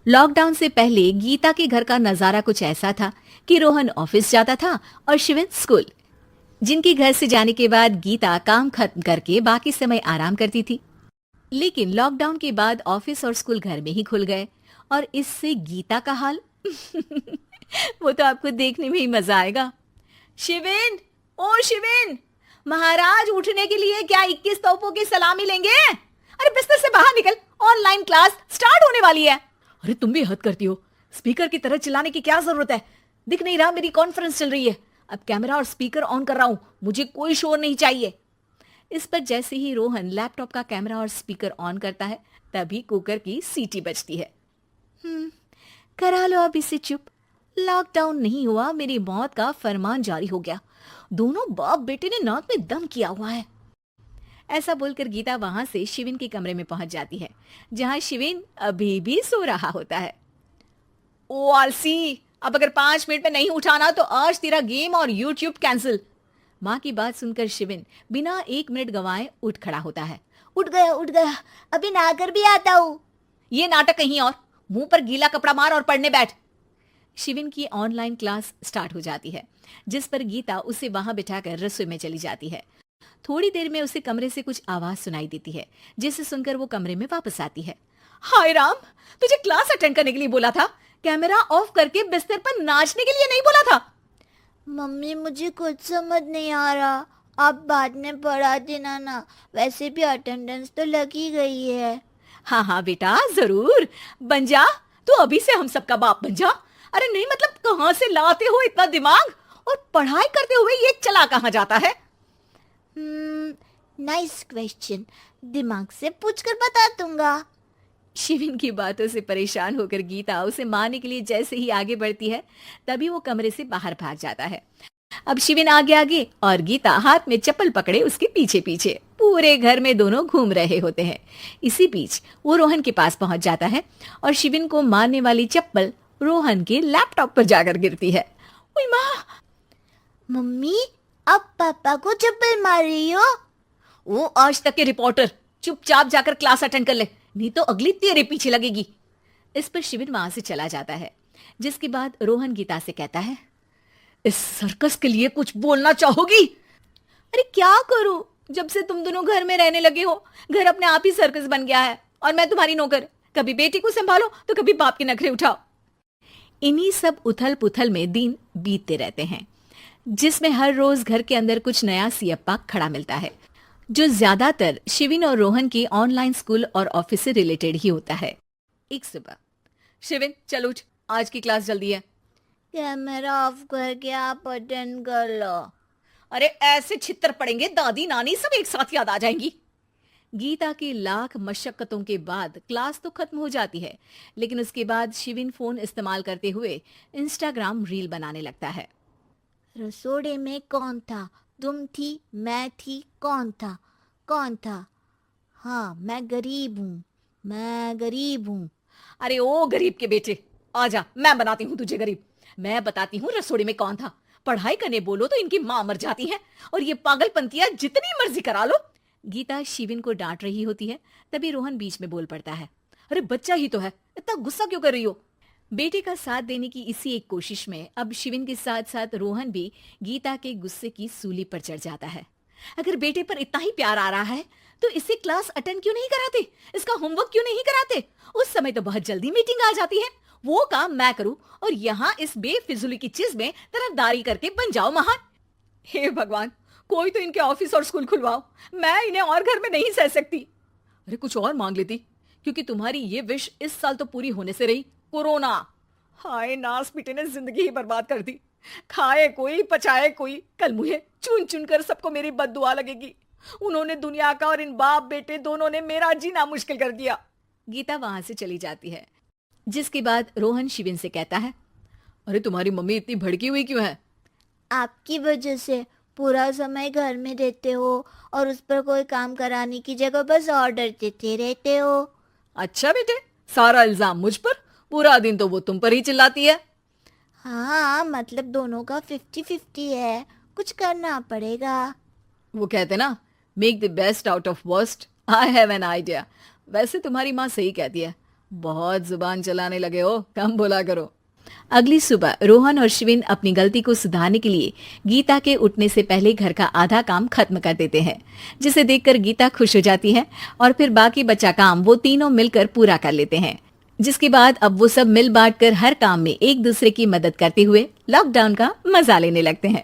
Lockdown से पहले गीता के घर का नजारा कुछ ऐसा था कि रोहन ऑफिस जाता था और शिवन स्कूल। जिनके घर से जाने के बाद गीता काम खत्म करके बाकी समय आराम करती थी। लेकिन लॉकडाउन के बाद ऑफिस और स्कूल घर में ही खुल गए और इससे गीता का हाल वो तो आपको देखने में ही मजा आएगा। शिविन, ओ शिविन, महाराज उठने के लिए क्या 21 तोपों की सलामी लेंगे? अरे बिस्तर से बाहर निकल, ऑनलाइन क्लास स्टार्ट होने वाली है। अरे तुम भी हद करती हो, स्पीकर की तरह चिल्लाने की क्या जरूरत है? दिख नहीं रहा मेरी कॉन्फ्रेंस चल रही है। अब कैमरा और स्पीकर ऑन कर रहा हूं, मुझे कोई शोर नहीं चाहिए। इस पर जैसे ही रोहन लैपटॉप का कैमरा और स्पीकर ऑन करता है तभी कुकर की सीटी बजती है। करा लो अब इसे चुप। लॉकडाउन नहीं हुआ, मेरी मौत का फरमान जारी हो गया। दोनों बाप बेटे ने नाक में दम किया हुआ है। ऐसा बोलकर गीता वहां से शिविन के कमरे में पहुंच जाती है, जहां शिविन अभी भी सो रहा होता है। ओ आलसी, अब अगर 5 मिनट में नहीं उठाना तो आज तेरा गेम और यूट्यूब कैंसिल। माँ की बात सुनकर शिविन बिना 1 मिनट गंवाए उठ खड़ा होता है। उठ गया, अभी नहाकर भी आता हूँ। ये नाटक कहीं और, मुंह पर गीला कपड़ा मार और पढ़ने बैठ। शिविन की ऑनलाइन क्लास स्टार्ट हो जाती है, जिस पर गीता उसे वहां बिठाकर रसोई में चली जाती है। थोड़ी देर में उसे कमरे से कुछ आवाज सुनाई देती है, जिसे सुनकर वो कमरे में वापस आती है। हाय राम, तुझे क्लास अटेंड करने के लिए बोला था, कैमरा ऑफ करके बिस्तर पर नाचने के लिए नहीं बोला था। मम्मी मुझे कुछ समझ नहीं आ रहा, आप बाद में पढ़ा देना ना, वैसे भी अटेंडेंस तो लगी गई है। हाँ बेटा, जरूर बन जा, तू अभी से हम सबका बाप बन जा। अरे नहीं मतलब कहाँ से लाते हो इतना दिमाग, और पढ़ाई करते हुए ये चला कहाँ जाता है? नाइस क्वेश्चन, दिमाग से पूछकर बता दूंगा। शिविन की बातों से परेशान होकर गीता उसे मारने के लिए जैसे ही आगे बढ़ती है तभी वो कमरे से बाहर भाग जाता है। अब शिविन आगे आगे और गीता हाथ में चप्पल पकड़े उसके पीछे पीछे पूरे घर में दोनों घूम रहे होते हैं। इसी बीच वो रोहन के पास पहुंच जाता है और शिविन को मारने वाली चप्पल रोहन के लैपटॉप पर जाकर गिरती है। ओए माँ! मम्मी, अब पापा को चप्पल मार रही हो? वो आज तक के रिपोर्टर, चुपचाप जाकर क्लास अटेंड कर ले, नहीं तो अगली तेरे पीछे लगेगी। इस पर शिविन वहां से चला जाता है, जिसके बाद रोहन गीता से कहता है, इस सर्कस के लिए कुछ बोलना चाहोगी? अरे क्या करूं, जब से तुम दोनों घर में रहने लगे हो, घर अपने आप ही सर्कस बन गया है और मैं तुम्हारी नौकर। कभी बेटी को संभालो तो कभी बाप के नखरे उठाओ। इन्हीं सब उथल पुथल में दिन बीतते रहते हैं, जिसमें हर रोज घर के अंदर कुछ नया सियप्पा खड़ा मिलता है, जो ज्यादातर शिविन और रोहन के ऑनलाइन स्कूल और ऑफिस से रिलेटेड ही होता है। एक सुबह, शिविन चल उठ, आज की क्लास जल्दी है। कैमरा ऑफ करके आप अटेंड कर लो। अरे ऐसे छित्तर पड़ेंगे, दादी नानी सब एक साथ याद आ जाएंगी। गीता की लाख मशक्कतों के बाद क्लास तो खत्म हो जाती है, लेकिन उसके बाद शिविन फोन इस्तेमाल करते हुए इंस्टाग्राम रील बनाने लगता है। रसोड़े में कौन था? तुम थी, मैं थी, कौन था? हाँ, मैं गरीब हूँ। अरे ओ गरीब के बेटे, आजा, मैं बनाती हूँ तुझे गरीब। मैं बताती हूँ रसोड़े में कौन था। पढ़ाई करने बोलो तो इनकी माँ मर जाती है, और ये पागलपंतियां जितनी मर्जी करा लो। गीता शिविन को डांट रही होती है, तभी रोहन बीच में बोल पड़ता है। अरे बच्चा ही तो है, इतना गुस्सा क्यों कर रही हो? बेटे का साथ देने की इसी एक कोशिश में अब शिविन के साथ साथ रोहन भी गीता के गुस्से की सूली पर चढ़ जाता है। अगर बेटे पर इतना ही प्यार आ रहा है तो इसे क्लास अटेंड क्यों नहीं कराते, इसका होमवर्क क्यों नहीं कराते? उस समय तो बहुत जल्दी मीटिंग आ जाती है, वो काम मैं करूं और यहाँ इस बेफिजुली की चीज में तरफदारी करके बन जाओ महान। हे भगवान, कोई तो इनके ऑफिस और स्कूल खुलवाओ, मैं इन्हें और घर में नहीं सह सकती। अरे कुछ और मांग लेती, क्योंकि तुम्हारी ये विश इस साल तो पूरी होने से रही, कोरोना। हाय नास बेटे ने जिंदगी ही बर्बाद कर दी। खाए कोई पचाए कोई, कल मुझे चुन चुन कर सबको मेरी बद्दुआ लगेगी। उन्होंने दुनिया का और इन बाप बेटे दोनों ने मेरा जीना मुश्किल कर दिया। गीता वहां से चली जाती है, जिसके बाद रोहन शिविन से कहता है, अरे तुम्हारी मम्मी इतनी भड़की हुई क्यों है? आपकी वजह से पूरा समय घर में रहते हो और उस पर कोई काम कराने की जगह बस ऑर्डर देते रहते हो। अच्छा बेटे, सारा इल्जाम मुझ पर, पूरा दिन तो वो तुम पर ही चिल्लाती है। हाँ, मतलब दोनों का 50-50 है, कुछ करना पड़ेगा। वो कहते ना, make the best out of worst. I have an idea. वैसे तुम्हारी माँ सही कहती है, बहुत जुबान चलाने लगे हो, कम बोला करो। अगली सुबह रोहन और शिविन अपनी गलती को सुधारने के लिए गीता के उठने से पहले घर का आधा काम खत्म कर देते हैं, जिसे देखकर गीता खुश हो जाती है और फिर बाकी बचा काम वो तीनों मिलकर पूरा कर लेते हैं। जिसके बाद अब वो सब मिल बांट कर हर काम में एक दूसरे की मदद करते हुए लॉकडाउन का मजा लेने लगते हैं।